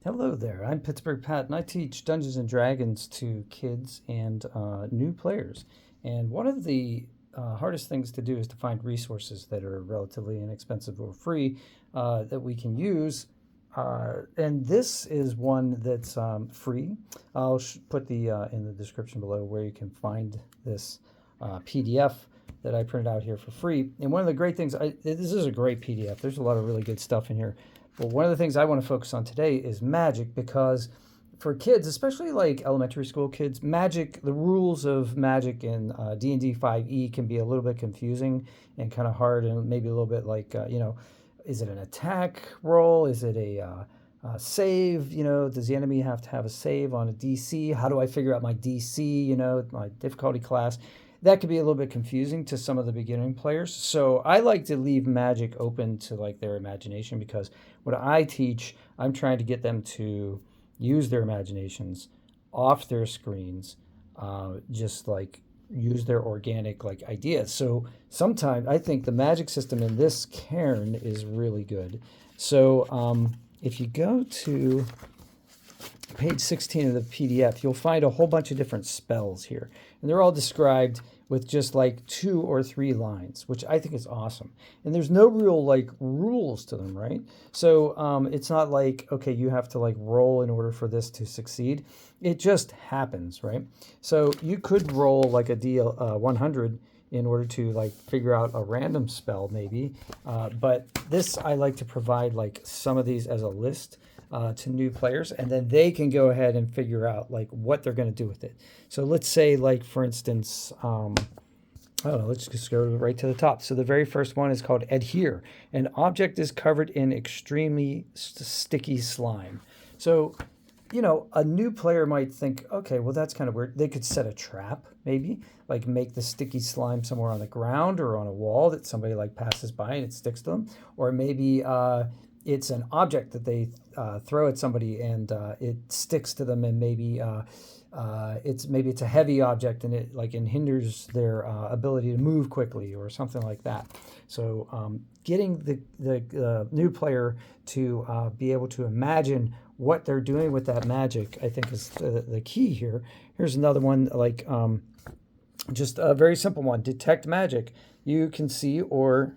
Hello there, I'm Pittsburgh Pat, and I teach Dungeons and Dragons to kids and new players. And one of the hardest things to do is to find resources that are relatively inexpensive or free that we can use. And this is one that's free. I'll put the in the description below where you can find this PDF that I printed out here for free. And one of the great things, this is a great PDF. There's a lot of really good stuff in here. Well, one of the things I want to focus on today is magic because for kids, especially like elementary school kids, magic, the rules of magic in D&D 5e can be a little bit confusing and kind of hard and maybe a little bit like, is it an attack roll? Is it a save? Does the enemy have to have a save on a DC? How do I figure out my DC, my difficulty class? That could be a little bit confusing to some of the beginning players. So I like to leave magic open to like their imagination because what I teach, I'm trying to get them to use their imaginations off their screens, just like use their organic like ideas. So sometimes I think the magic system in this cairn is really good. So if you go to page 16 of the PDF, you'll find a whole bunch of different spells here. And they're all described with just like 2 or 3 lines, which I think is awesome. And there's no real like rules to them, right? So it's not like, okay, you have to like roll in order for this to succeed. It just happens, right? So you could roll like a D100 in order to like figure out a random spell maybe. But this, I like to provide like some of these as a list to new players, and then they can go ahead and figure out like what they're going to do with it. So let's say like, for instance, I don't know, let's just go right to the top. So the very first one is called adhere. An object is covered in extremely sticky slime. So, a new player might think, okay, well, that's kind of weird. They could set a trap, maybe, like make the sticky slime somewhere on the ground or on a wall that somebody like passes by and it sticks to them. Or maybe it's an object that they throw at somebody and it sticks to them, and maybe it's a heavy object and it like hinders their ability to move quickly or something like that. So getting the new player to be able to imagine what they're doing with that magic, I think, is the key here. Here's another one, like just a very simple one: detect magic. You can see or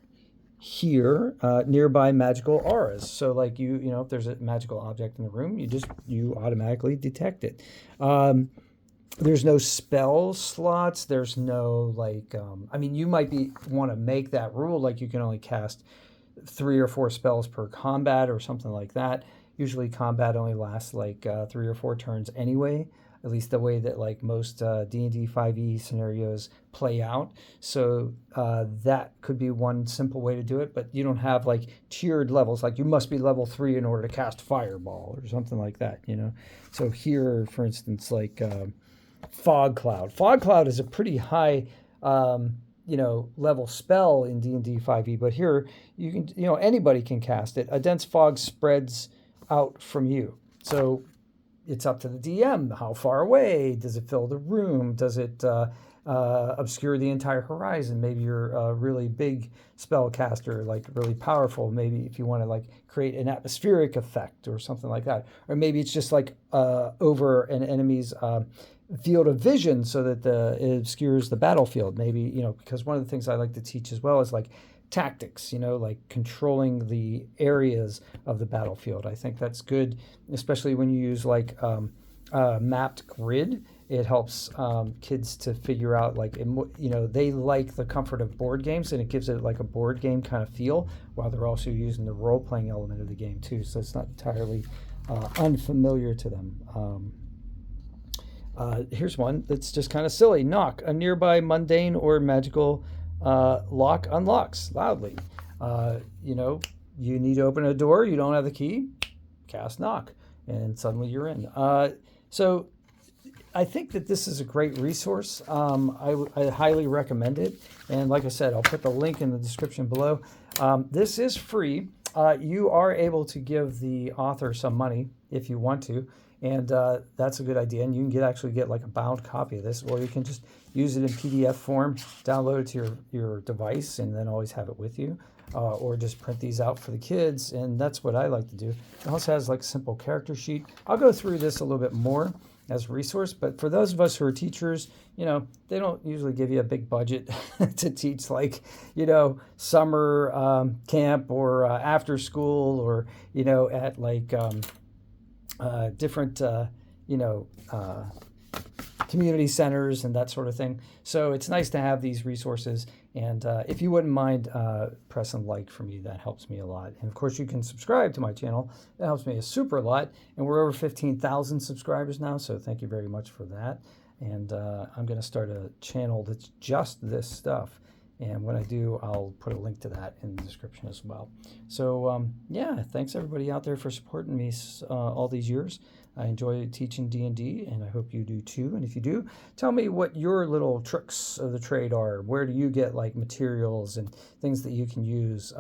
hear nearby magical auras. So like if there's a magical object in the room, you automatically detect it. There's no spell slots. There's no like, you might want to make that rule, like you can only cast 3 or 4 spells per combat or something like that. Usually combat only lasts like 3 or 4 turns anyway, at least the way that like most D&D 5e scenarios play out. So that could be one simple way to do it, but you don't have like tiered levels, like you must be level 3 in order to cast Fireball or something like that, So here, for instance, like Fog Cloud. Fog Cloud is a pretty high level spell in D&D 5e, but here you can, anybody can cast it. A dense fog spreads out from you. So it's up to the DM. How far away? Does it fill the room? Does it obscure the entire horizon? Maybe you're a really big spellcaster, like really powerful. Maybe if you want to like create an atmospheric effect or something like that. Or maybe it's just like over an enemy's field of vision so that it obscures the battlefield. Maybe, because one of the things I like to teach as well is like tactics, like controlling the areas of the battlefield. I think that's good, especially when you use like mapped grid. It helps kids to figure out like, they like the comfort of board games, and it gives it like a board game kind of feel while they're also using the role-playing element of the game too. So it's not entirely unfamiliar to them. Here's one that's just kind of silly. Knock. A nearby mundane or magical lock unlocks loudly. You need to open a door, you don't have the key, cast knock, and suddenly you're in. So I think that this is a great resource. I highly recommend it. And like I said, I'll put the link in the description below. This is free. You are able to give the author some money if you want to. And that's a good idea. And you can actually get like a bound copy of this, or you can just use it in PDF form, download it to your device, and then always have it with you. or just print these out for the kids, and that's what I like to do. It also has like a simple character sheet. I'll go through this a little bit more as a resource, but for those of us who are teachers, they don't usually give you a big budget to teach like, summer camp or after school or, at like different, community centers and that sort of thing. So it's nice to have these resources. And if you wouldn't mind pressing like for me, that helps me a lot. And of course, you can subscribe to my channel. That helps me a super lot. And we're over 15,000 subscribers now. So thank you very much for that. And I'm going to start a channel that's just this stuff. And when I do, I'll put a link to that in the description as well. So yeah, thanks everybody out there for supporting me all these years. I enjoy teaching D&D, and I hope you do too. And if you do, tell me what your little tricks of the trade are. Where do you get like materials and things that you can use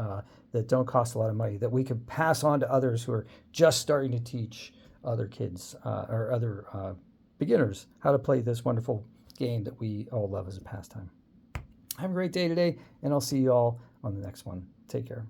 that don't cost a lot of money, that we could pass on to others who are just starting to teach other kids or other beginners how to play this wonderful game that we all love as a pastime. Have a great day today, and I'll see you all on the next one. Take care.